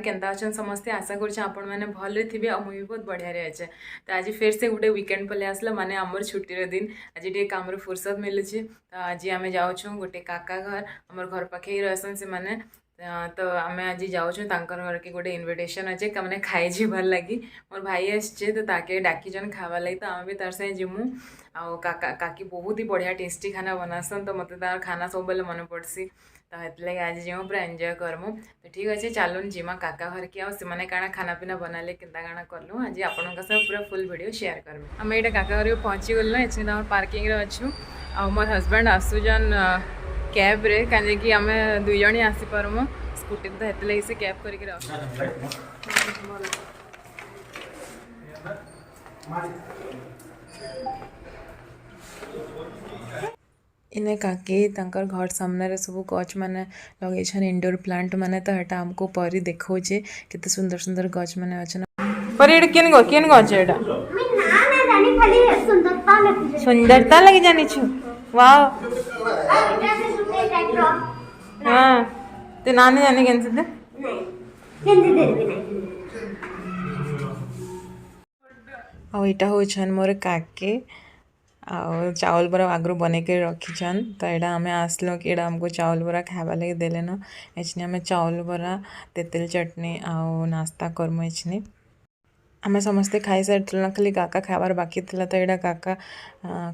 केन्ता अच्छन समस्ते आशा करुच्छे आपण मैंने भल थे और मुझे बहुत बढ़िया अच्छे। तो आज फिर से गोटे वीकेंड पलि आसला माने आमर छुट्टीर दिन आज टे काम फुर्सत मिलूँ। तो आज आम जाऊँ गोटे काका घर आमर घर पाखे ही रहसन से मैंने। तो आम आज जाऊँ घर के गोटे इनविटेशन अच्छे मैंने खाई जीवार लगी मोर भाई आसचे तो ताके डाकीचन खावा लगी। तो आम भी तार साथ जिमु आ काका काकी बहुत ही बढ़िया टेस्टी खाना बनासन। तो मत तार खाना सब बेले मन पड़सी। तो ये आज जीव पूरा एंजॉय करमु। तो ठीक अच्छे चलून जीमा काका घर की आने काଣା खाना पीना बनाले के कलु आज आपण पूरा फुल वीडियो शेयर करमु। आम ये काका घर पहुँची गलु एचने तो पार्किंग रे अच्छु आ मोर हस्बैंड आसुजन कैब रे कहीं आम दुई जन आसी पारमु स्कूटी तो हेत लगी से कैब करके इने काकी तांकर घर सामने सब गच माने लगे इंडोर प्लांट माने। तो एटा हमको परी देखौजे केते सुंदर सुंदर गच माने अछन। परी एटा केन गच एटा सुंदरता लगे जानी छु। वाओ हां ते नानी जानी केन से आ एटा होछन मोर काके आ चावल बरा आगरू बने के रखीछन। तो यहाँ आम आसलो कि हमको चावल बरा खावा लगे देले न एचने आम चावल बरा तेतल चटनी आ नास्ता करमु। एचने आम समस्ते खाई सारी खाली काका खाबार बाकी थिला। तो यहाँ काका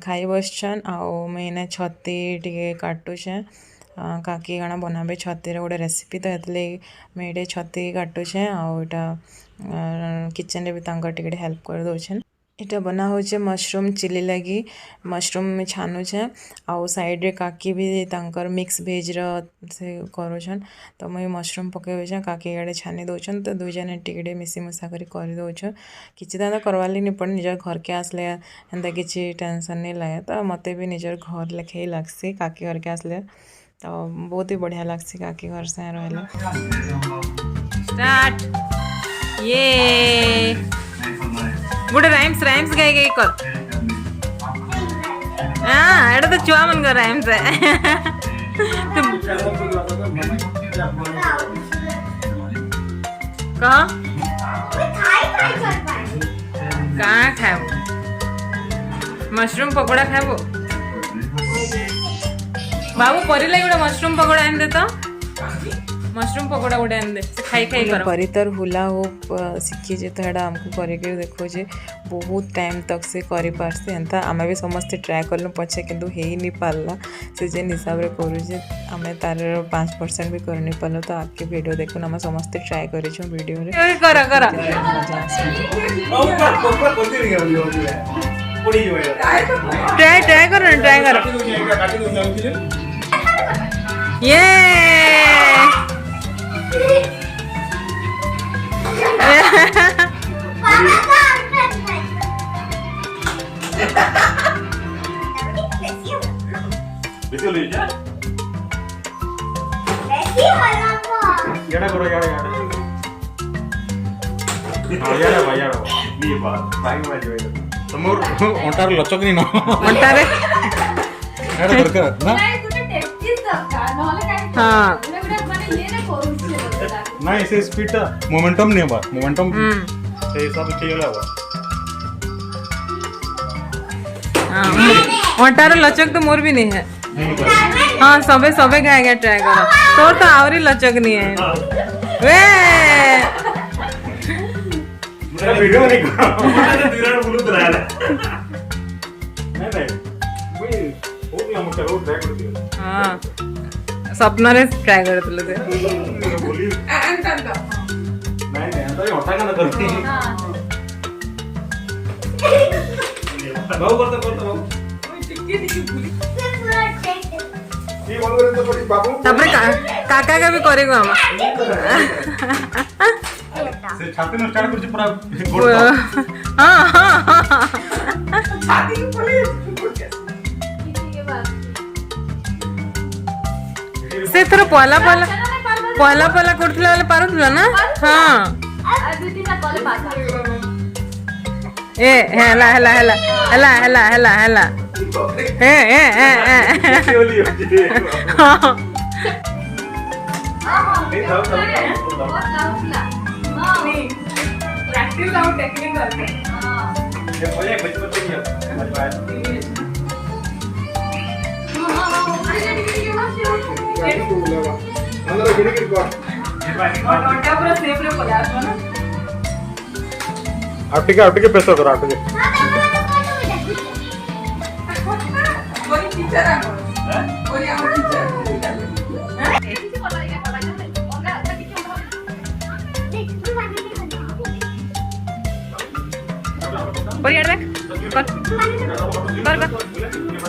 खाई बसछन आ मैं छती टे काटुछे काकी काଣା बनाबे छती गोटे रेसिपी। तो ये मुझे छती काटुछे आटा किचन रे भी टे हेल्प कर दौछन। इटा बना होचे मशरूम चिली लगी मशरूम छानुछे आउ साइड रे काकी भी तांकर मिक्स भेज से करोछन। तो मुई मशरूम पकेबे काकी गाड़े छानी दौछन। तो दुई जने टिके मिसी मुसा कर दौछन किसी तो करवाली नहीं पड़े निजर घर के आसले एंता किसी टेंशन नहीं लगे। तो मते भी निजर घर लेखे ही लगसी काकी घर के आसले। तो बहुत ही बढ़िया लगसी काकी घर से रहले। स्टार्ट ये गोटे राइम्स गाई गाई कर। हाँ एटा तो छुआ मन कर राइम्स है। कहाँ खाबो मशरूम पकोड़ा खाबो बाबू परी लगे गोटे मशरूम पकोड़ा आन दे। तो मशरूम पकोड़ा गोटे आन दे खाई खाई कर परी तर हुला हो शिखी तो यहाँ आमको करके देखो जे बहुत टाइम तक से करि पारसे एंता आम भी समस्ते ट्राए कलु पछे किंतु हे नहीं पारला से जेन हिसाब रे करूजे आम तार 5% भी कर नहीं पारलो। तो आपके वीडियो देखो आम समस्ते ट्राए करिछु वीडियो रे कर कर ट्राए कर ये याडा करो याडा याडा भाई याडा ये बात भाई में जो है तमोर ओंटार लचक नहीं न ओंटारे याडा कर ना हां नहीं से स्पीड मोमेंटम नहीं बा मोमेंटम से हिसाब से चला बा। हां ओंटार लचक तो मोर भी नहीं है। हाँ सबे खाए गया ट्राई करो तोर तो आवरी लचक नहीं है। वे मेरा वीडियो नहीं करो मैं दिरा बोलू तो रहा नहीं वही हो गया मुझे रोड ट्राई कर दिया। हां सपना रे ट्राई करतले ते बोली नहीं अंदर होता का ना करती बाबू करता टिक्की भूली तापरे काका का भी करेगो हम से छाती न स्टार्ट करछि पूरा गोड़ हां छाती को पले से थोड़ा पहला करथला वाला पारुथला ना। हां दीदी ना कॉल पास ए हेला ए प्रैक्टिस और टेक्निक करते हैं ये बोले बचपन से आपटिके प्रेस करो आपटिके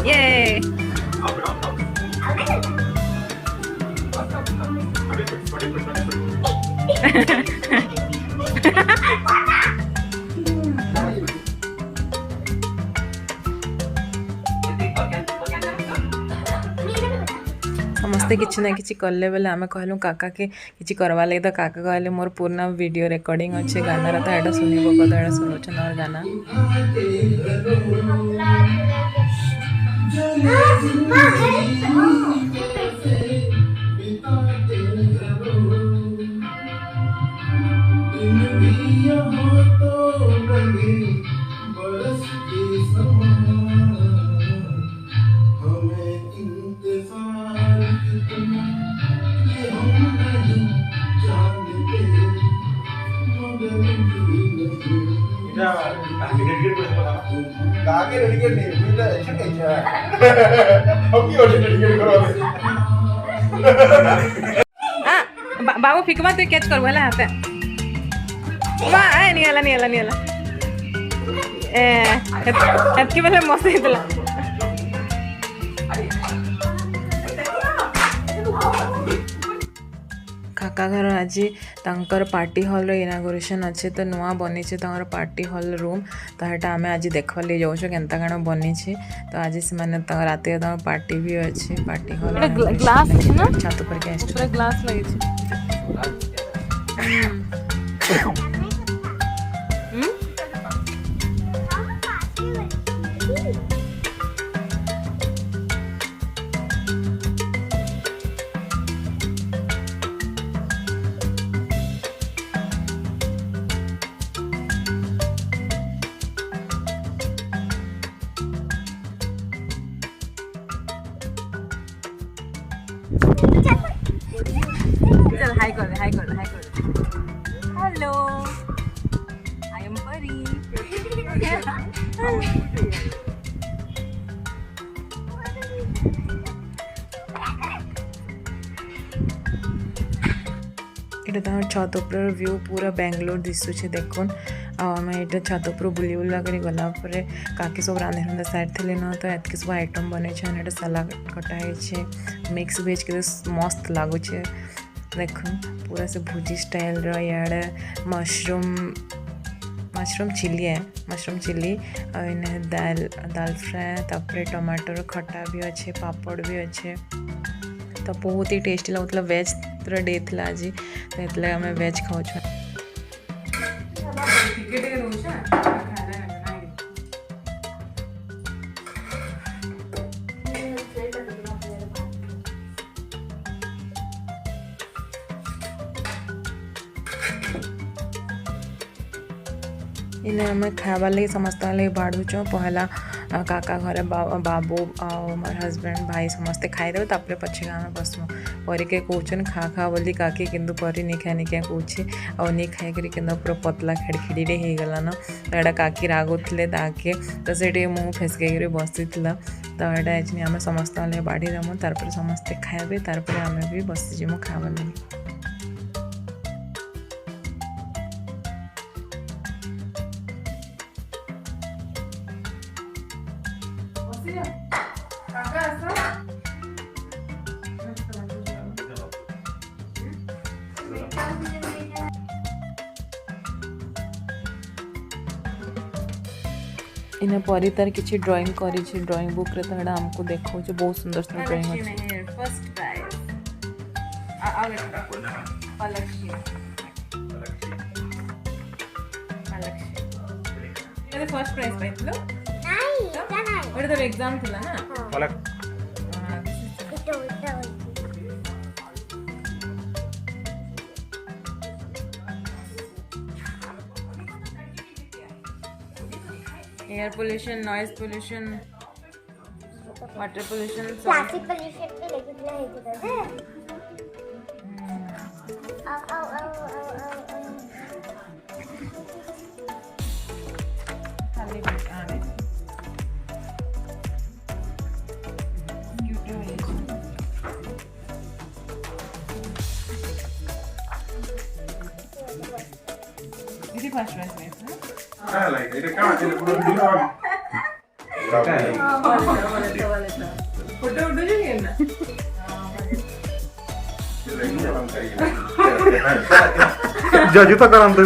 ये समस्ते किसी ना कि कले बेले आम कहलु काका के किसी करवा लगे तो काका कहले मोर पूर्ण वीडियो रिकॉर्डिंग अच्छे गाना तो यहाँ शुणव कद यहाँ शुणुन और गाना बाबू फिकमा तु कैच करबो हला हाथे वा ए नियाला नियाला नियाला ए एतकी बेले मस्त हेतला काका घर आज तांकर पार्टी हॉल इनागोरेशन अच्छे तो नुआ बनी पार्टी हॉल रूम तो यहाँ आम आज देखा ले जाऊँ केन्ता काण बनी तो आज से रात पार्टी भी अच्छे पार्टी हॉल ग्लास छात पर ग्लास लगे चल हाय कर हाय कर हाय कर हेलो आई एम परी এটা তো छत ऊपर व्यू पूरा बेंगलोर दिशुचे देखुन आम ये छत ऊपर बुली बुला कर गलापर काकी सब रांधे रुंधा साइड थे न तो एतक सब आइटम बन ये सलाद कटाई मिक्स भेज के मस्त लगुचे देखुन पूरा से भुजी स्टाइल याड़े मशरूम चिली है मशरूम चिली और दाल दाल फ्राए तापर टमाटर खट्टा भी अच्छे पापड़ भी अच्छे तो बहुत ही टेस्टी लगुला वेज डे थी आज तो ये आम वेज खाऊ इन आम खावा लगे समस्त लगे बाढ़ुचु पहला काका घरे बाबू मोर हजबैंड भाई समस्ते खाईदेवे तापर पछे आम बसमु परी के कौन खा खा बोली काकी किंतु परी निखा निखा कौचे और नहीं खाई पूरा पतला खेड़खेड़ी हो गलान तो यहाँ काकी रागुले ताके तो से मुँह फेसक बसी तो यहाँ आम समस्त लगे बाढ़ी देमु तार समस्ते खाइबे तार आम भी बसीजिमु खावा लगे इन परी तार किसी ड्राइंग करी ड्राइंग बुक रे तो आमको देखो बहुत सुंदर सुंदर ड्राइंग अच्छे फर्स्ट प्राइज फर्स्ट प्राइज पाइथिलो नाही ओडे तो एग्जाम थिला ना air pollution, noise pollution, water pollution, plastic pollution पे लेकिन ले है तो आओ आओ आओ आओ आओ खाली बैठ आने क्यूट है ये फर्स्ट वाइस है like it can't it put it on photo उठो जो नहीं ना जज तो कराम तो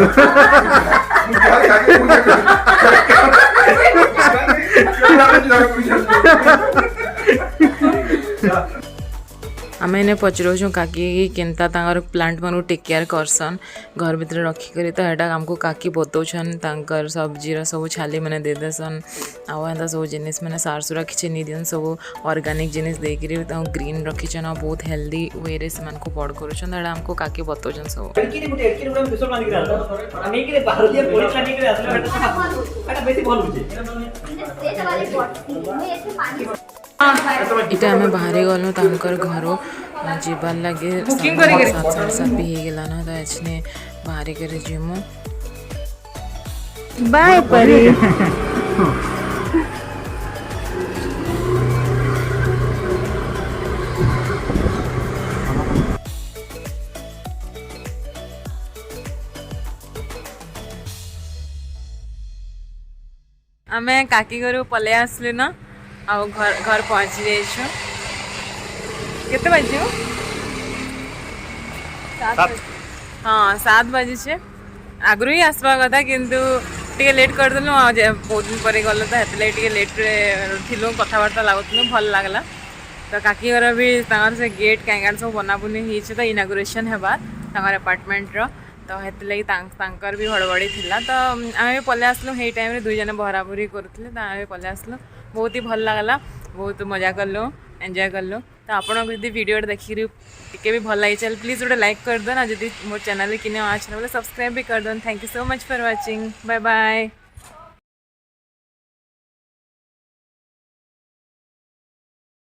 आम एने पचराऊँ काकी केन्ता तांकर प्लांट मानू टेक केयर करसन घर भितर रखिक तो यहाँ आमको काकी बतौछन तांकर सब्जीर सब छाली मैंने दे देसन आंता सब जिनिस मैंने सार सुरा किसी नहीं दियन सब ऑर्गेनिक जिनिस देकर ग्रीन रखीचन और बहुत हेल्दी वे रे से बड़ करुछन तो आमको काकी बतौछन सब इटा आम बाहर गलु तांकर घर जीवार लगे साफी हो गला ना तो एचने बाहर कर जीमु बाय परी आम काकी घर पलै आसलु ना आ घर घर पहुँची जाइछु केते बजे हाँ 7 बजे से आगु ही आसवा कथा किंतु टे लेट करदेलु बहुत दिन पर गल तो हेतले लेट थिलु कथबार्ता लगुलु भल लगला तो काकी घर भी से गेट कैंगार सब बनाबुनी होती तो इनागुरेसन हेबार तांकर अपार्टमेंट तो हेतले तांकर भी हड़बड़ी थिला तो आम भी पलै आसलु हे टाइम रे दुई जन बहराबुरी करुले तो आम भी पलै आसलु बहुत ही भल लगला बहुत मजा कलु एंजॉय कलु तो आपको जब वीडियो देखिक टे भी भल लगी चल प्लीज गोटे लाइक कर दो ना जब मोर चैनल किने आज बोले सब्सक्राइब भी कर दो thank you so much for watching bye bye.